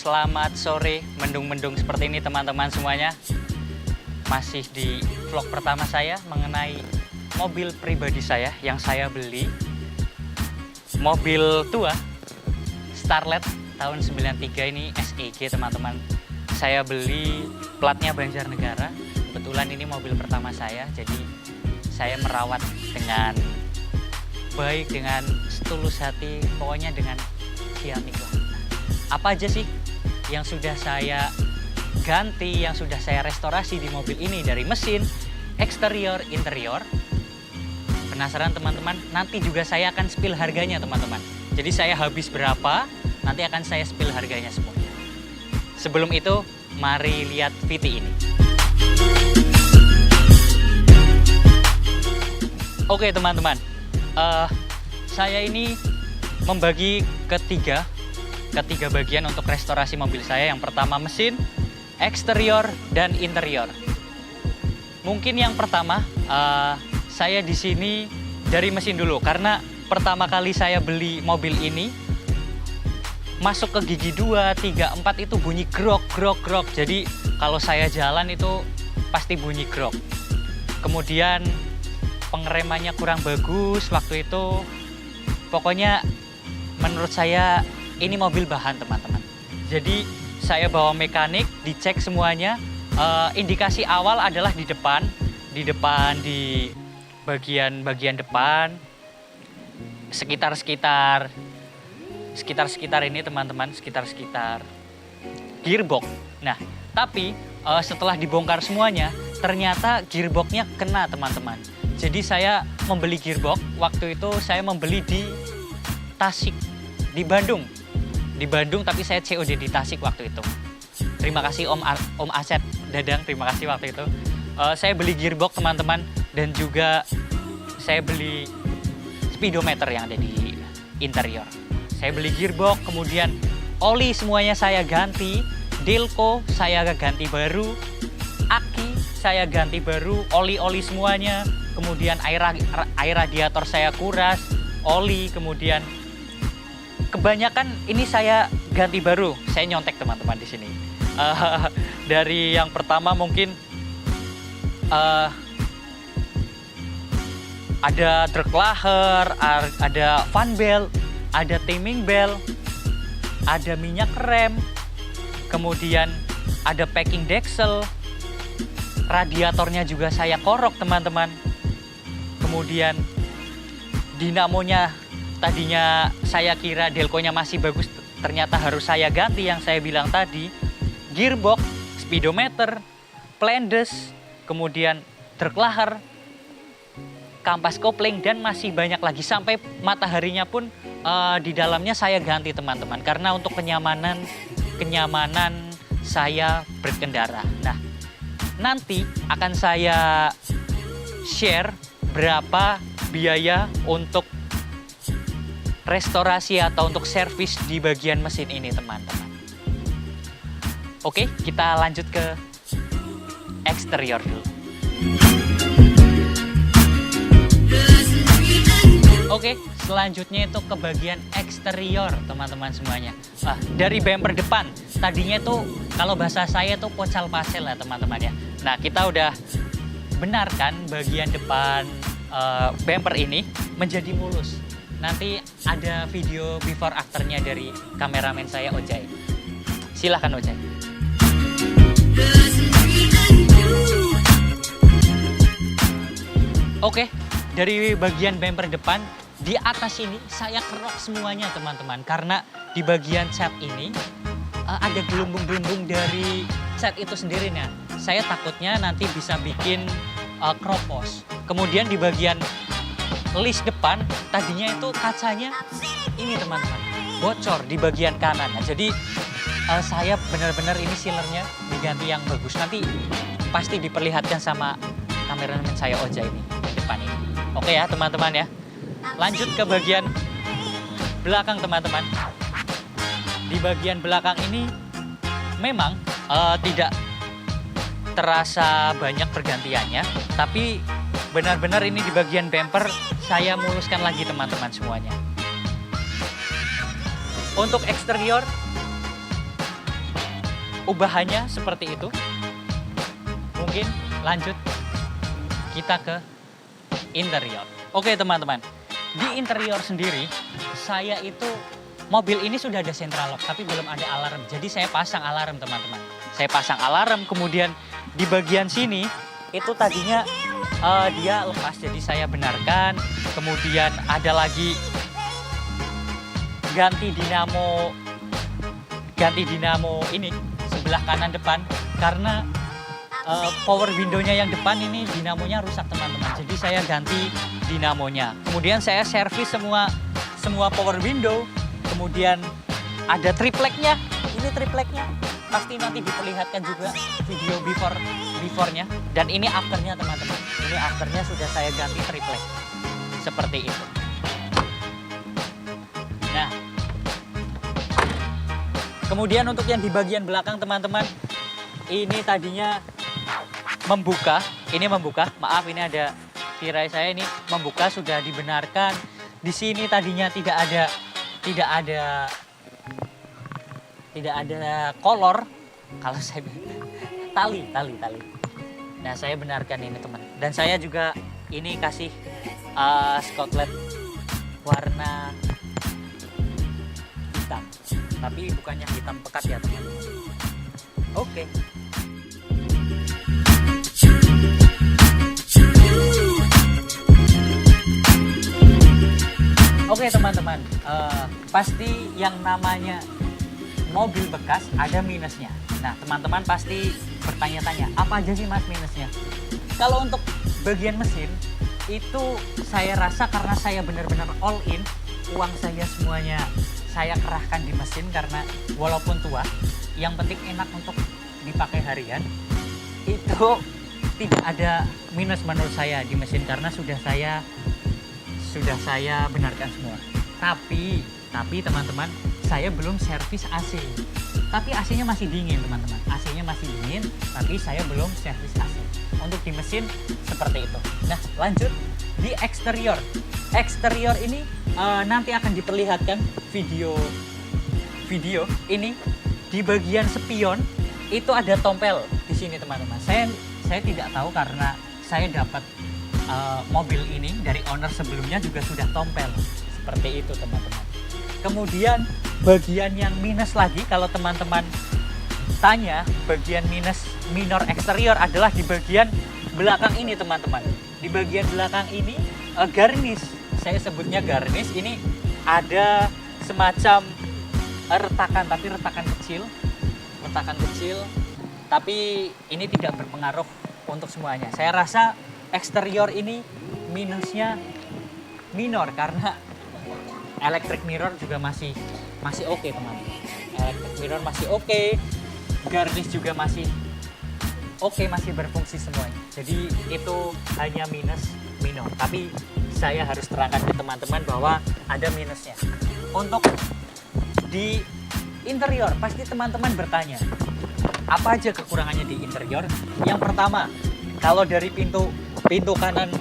Selamat sore, mendung-mendung seperti ini teman-teman semuanya. Masih di vlog pertama saya mengenai mobil pribadi saya yang saya beli. Mobil tua, Starlet tahun 93 ini SEG teman-teman. Saya beli platnya Banjarnegara. Kebetulan ini mobil pertama saya, jadi saya merawat dengan baik, dengan setulus hati, pokoknya dengan ciamik lah. Apa aja sih yang sudah saya ganti, yang sudah saya restorasi di mobil ini dari mesin, eksterior, interior? Penasaran teman-teman? Nanti juga saya akan spill harganya teman-teman. Jadi saya habis berapa, nanti akan saya spill harganya semua. Sebelum itu, mari lihat VT ini. Oke teman-teman, saya ini membagi ketiga bagian untuk restorasi mobil saya. Yang pertama mesin, eksterior, dan interior. Mungkin yang pertama saya di sini dari mesin dulu, karena pertama kali saya beli mobil ini masuk ke gigi 2, 3, 4 itu bunyi grok. Jadi kalau saya jalan itu pasti bunyi grok. Kemudian pengeremannya kurang bagus waktu itu. Pokoknya menurut saya ini mobil bahan teman-teman. Jadi saya bawa mekanik, dicek semuanya. Indikasi awal adalah di depan di bagian depan, sekitar ini teman-teman, sekitar gearbox. Nah, tapi setelah dibongkar semuanya, ternyata gearboxnya kena teman-teman. Jadi saya membeli gearbox, waktu itu saya membeli di Tasik, di Bandung, tapi saya COD di Tasik waktu itu. Terima kasih Om Asep Dadang, terima kasih waktu itu. Saya beli gearbox teman-teman, dan juga saya beli speedometer yang ada di interior. Saya beli gearbox, kemudian oli semuanya saya ganti, delco saya ganti baru, aki saya ganti baru, oli semuanya, kemudian air radiator saya kuras, oli, kemudian kebanyakan ini saya ganti baru. Saya nyontek teman-teman di sini. Dari yang pertama mungkin ada drag laher, ada fan belt, ada timing belt, ada minyak rem, kemudian ada packing deksel, radiatornya juga saya korok teman-teman. Kemudian dinamonya tadinya saya kira delconya masih bagus, ternyata harus saya ganti yang saya bilang tadi. Gearbox, speedometer, plendes, kemudian drag laher, kampas kopling, dan masih banyak lagi. Sampai mataharinya pun di dalamnya saya ganti teman-teman, karena untuk kenyamanan saya berkendara. Nah, nanti akan saya share berapa biaya untuk restorasi atau untuk servis di bagian mesin ini teman-teman. Oke, kita lanjut ke eksterior dulu. Oke, selanjutnya itu ke bagian eksterior teman-teman semuanya. Dari bumper depan, tadinya itu kalau bahasa saya itu pocal pasel lah teman-teman ya. Nah, kita udah benarkan bagian depan bumper ini menjadi mulus. Nanti ada video before afternya dari kameramen saya Ojai. Silahkan Ojai. Oke, dari bagian bumper depan, di atas ini saya kerok semuanya teman-teman. Karena di bagian cat ini ada gelembung-gelembung dari cat itu sendiri. Nah, saya takutnya nanti bisa bikin kropos. Kemudian di bagian list depan, tadinya itu kacanya ini teman-teman, bocor di bagian kanan. Nah, jadi saya benar-benar ini sealernya diganti yang bagus. Nanti pasti diperlihatkan sama kameramen saya Oja ini depan ini. Oke ya teman-teman ya. Lanjut ke bagian belakang teman-teman. Di bagian belakang ini memang tidak terasa banyak pergantiannya, tapi benar-benar ini di bagian bumper saya muluskan lagi teman-teman semuanya. Untuk eksterior ubahannya seperti itu. Mungkin lanjut kita ke interior. Oke teman-teman, di interior sendiri saya itu mobil ini sudah ada central lock tapi belum ada alarm. Jadi saya pasang alarm teman-teman. Saya pasang alarm, kemudian di bagian sini itu tadinya dia lepas, jadi saya benarkan. Kemudian ada lagi ganti dinamo ini sebelah kanan depan karena power windownya yang depan ini dinamonya rusak teman-teman. Jadi saya ganti dinamonya. Kemudian saya servis semua power window. Kemudian ada tripleknya. Ini tripleknya. Pasti nanti diperlihatkan juga video before-nya. Dan ini afternya teman-teman. Ini afternya sudah saya ganti triplek. Seperti itu. Nah. Kemudian untuk yang di bagian belakang teman-teman. Ini tadinya membuka. Ini membuka. Maaf ini ada tirai saya ini membuka, sudah dibenarkan. Di sini tadinya tidak ada kolor, kalau saya tali. Nah saya benarkan ini teman, dan saya juga ini kasih skotlet warna hitam, tapi bukannya hitam pekat ya teman. Oke. Oke teman-teman, pasti yang namanya mobil bekas ada minusnya. Nah teman-teman pasti bertanya-tanya, apa aja sih mas minusnya? Kalau untuk bagian mesin, itu saya rasa karena saya benar-benar all in, uang saya semuanya saya kerahkan di mesin karena walaupun tua, yang penting enak untuk dipakai harian, itu tidak ada minus menurut saya di mesin karena sudah saya benarkan semua. Tapi teman-teman, saya belum servis AC. Tapi AC-nya masih dingin teman-teman. AC-nya masih dingin, tapi saya belum servis AC. Untuk di mesin seperti itu. Nah, lanjut di eksterior. Eksterior ini nanti akan diperlihatkan video ini di bagian spion itu ada tompel di sini teman-teman. Saya tidak tahu karena saya dapat mobil ini dari owner sebelumnya juga sudah tompel seperti itu teman-teman. Kemudian bagian yang minus lagi kalau teman-teman tanya, bagian minor eksterior adalah di bagian belakang ini teman-teman. Di bagian belakang ini garnish, saya sebutnya garnish, ini ada semacam retakan tapi retakan kecil, tapi ini tidak berpengaruh untuk semuanya. Saya rasa eksterior ini minusnya minor karena electric mirror juga masih oke teman-teman. Electric mirror masih oke, garnish juga masih oke, masih berfungsi semuanya. Jadi itu hanya minus minor, tapi saya harus terangkan ke teman-teman bahwa ada minusnya. Untuk di interior pasti teman-teman bertanya, apa aja kekurangannya di interior? Yang pertama, kalau dari pintu kanan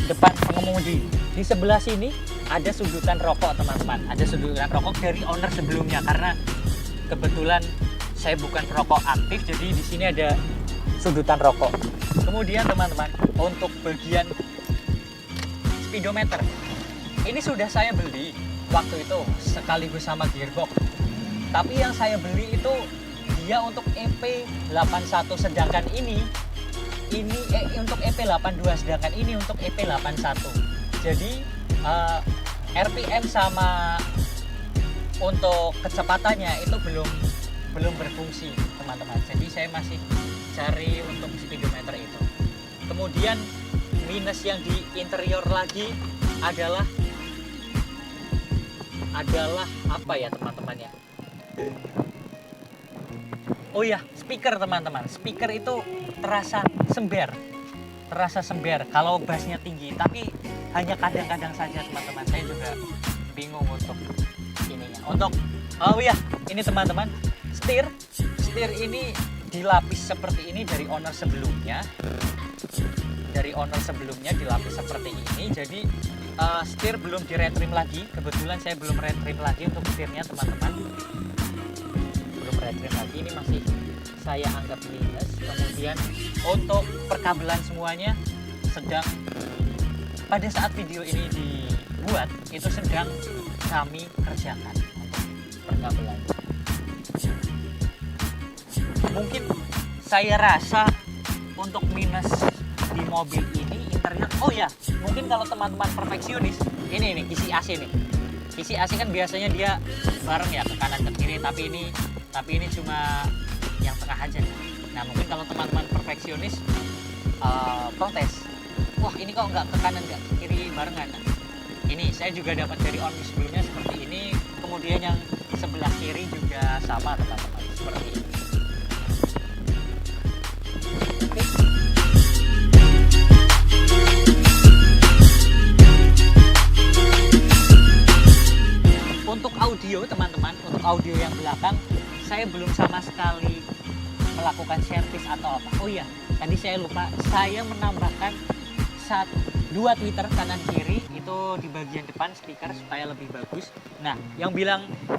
depan pengemudi, di sebelah sini ada sudutan rokok teman-teman. Ada sudutan rokok dari owner sebelumnya karena kebetulan saya bukan perokok aktif, jadi di sini ada sudutan rokok. Kemudian teman-teman, untuk bagian speedometer, ini sudah saya beli waktu itu sekaligus sama gearbox. Tapi yang saya beli itu dia untuk EP81, sedangkan ini untuk EP82, sedangkan ini untuk EP81. Jadi RPM sama untuk kecepatannya itu belum berfungsi teman-teman. Jadi saya masih cari untuk speedometer itu. Kemudian minus yang di interior lagi adalah apa ya teman-teman ya? Oh ya, speaker teman-teman. Speaker itu terasa sember kalau bassnya tinggi, tapi hanya kadang-kadang saja teman-teman. Saya juga bingung untuk ininya. Oh ya, ini teman-teman, setir ini dilapis seperti ini dari owner sebelumnya. Dilapis seperti ini. Jadi setir belum di-retrim lagi. Kebetulan saya belum retrim lagi untuk setirnya teman-teman. Belum retrim lagi, ini masih saya anggap minus. Kemudian untuk perkabelan semuanya sedang, pada saat video ini dibuat itu sedang kami kerjakan untuk perkabelan. Mungkin saya rasa untuk minus di mobil ini internet, oh ya mungkin kalau teman-teman perfeksionis, ini nih kisi AC nih. Kisi AC kan biasanya dia bareng ya ke kanan ke kiri, tapi ini cuma yang tengah aja nih. Nah mungkin kalau teman-teman perfeksionis protes, wah ini kok nggak ke kanan nggak ke kiri barengan. Nah, ini saya juga dapat dari Only sebelumnya seperti ini, kemudian yang sebelah kiri juga sama teman-teman seperti ini. Untuk audio teman-teman, untuk audio yang belakang saya belum sama sekali melakukan servis atau apa. Oh iya, tadi saya lupa, saya menambahkan dua tweeter kanan kiri itu di bagian depan speaker supaya lebih bagus. Nah,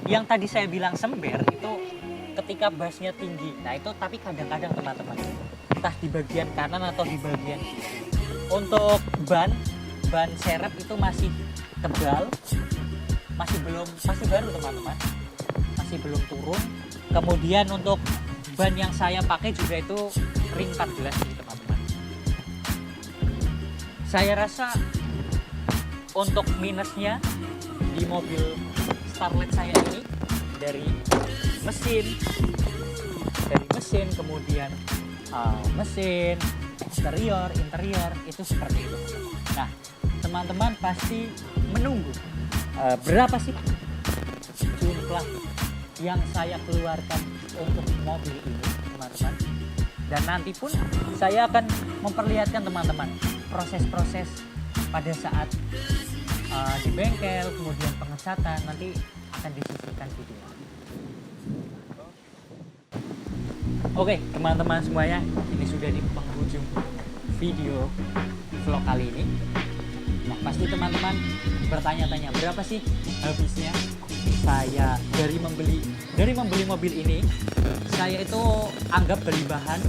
yang tadi saya bilang sember itu ketika bassnya tinggi. Nah itu tapi kadang-kadang teman-teman, entah di bagian kanan atau di bagian kiri. Untuk ban serep itu masih tebal, masih baru teman-teman, masih belum turun. Kemudian untuk ban yang saya pakai juga itu ring 14 nih teman-teman. Saya rasa untuk minusnya di mobil Starlet saya ini dari mesin kemudian mesin, interior itu seperti itu. Nah teman-teman pasti menunggu berapa sih jumlah yang saya keluarkan untuk mobil ini teman-teman, dan nanti pun saya akan memperlihatkan teman-teman proses-proses pada saat di bengkel, kemudian pengecatan, nanti akan disisihkan video. Oke teman-teman semuanya, ini sudah di penghujung video vlog kali ini. Nah pasti teman-teman bertanya-tanya berapa sih habisnya saya dari membeli mobil ini. Saya itu anggap beli bahan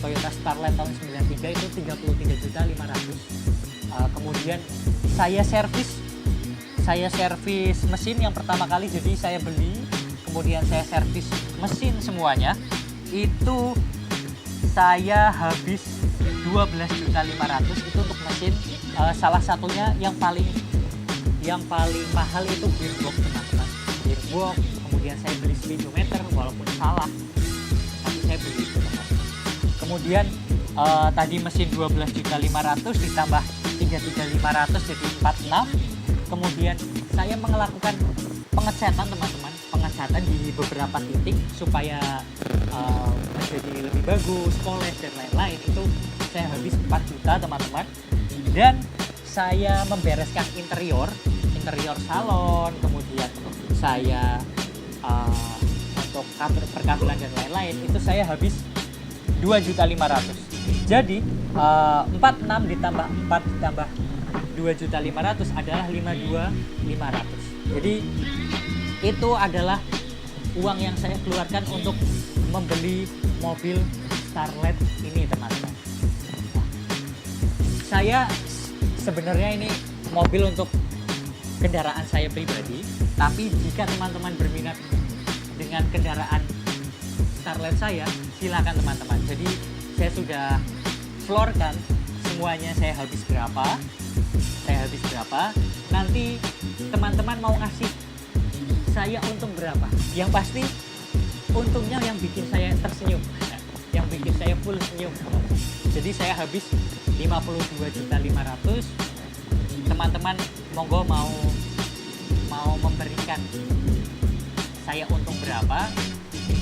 Toyota Starlet tahun 93 itu 33.500.000. Kemudian saya servis mesin yang pertama kali, jadi saya beli kemudian saya servis mesin semuanya itu saya habis 12.500.000 itu untuk mesin. Salah satunya yang paling mahal itu gearbox teman-teman, gearbox. Kemudian saya beli speedometer walaupun salah, tapi saya beli itu teman-teman. Kemudian tadi mesin 12.500.000 ditambah 33.500 jadi 46. Kemudian saya melakukan pengecatan teman-teman, pengecatan di beberapa titik supaya menjadi lebih bagus, poles dan lain-lain. Itu saya habis 4 juta teman-teman. Dan saya membereskan interior salon, kemudian saya untuk perkabelan dan lain-lain itu saya habis 2.500.000. Jadi 46 ditambah 4 ditambah 2.500.000 adalah 52.500. Jadi itu adalah uang yang saya keluarkan untuk membeli mobil Starlet ini teman-teman. Saya sebenarnya ini mobil untuk kendaraan saya pribadi, tapi jika teman-teman berminat dengan kendaraan Starlet saya, silakan teman-teman. Jadi saya sudah floorkan semuanya, saya habis berapa, nanti teman-teman mau ngasih saya untung berapa. Yang pasti untungnya yang bikin saya tersenyum, yang bikin saya full senyum. Jadi saya habis 52.500.000. Teman-teman monggo mau memberikan saya untung berapa.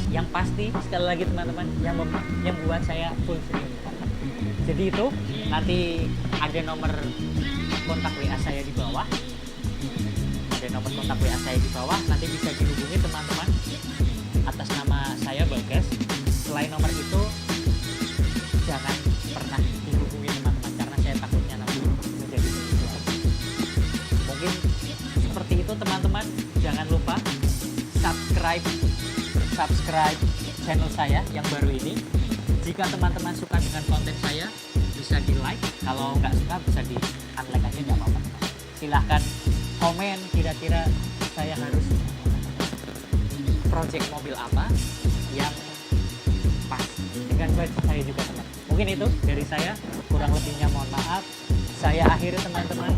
Yang pasti sekali lagi teman-teman yang buat saya full senyum. Jadi itu nanti ada nomor kontak WA saya di bawah. Nanti bisa dihubungi teman-teman atas nama saya Bagas. Selain nomor itu jangan pernah dihubungi teman-teman karena saya takutnya nanti menjadi penipuan. Mungkin seperti itu teman-teman. Jangan lupa subscribe channel saya yang baru ini. Jika teman-teman suka dengan konten saya, bisa di like. Kalau nggak suka bisa di unlike aja, nggak apa-apa. Silahkan komen kira-kira saya harus project mobil apa yang pas dengan budget saya juga teman. Mungkin itu dari saya, kurang lebihnya mohon maaf. Saya akhiri teman-teman.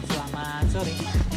Selamat sore.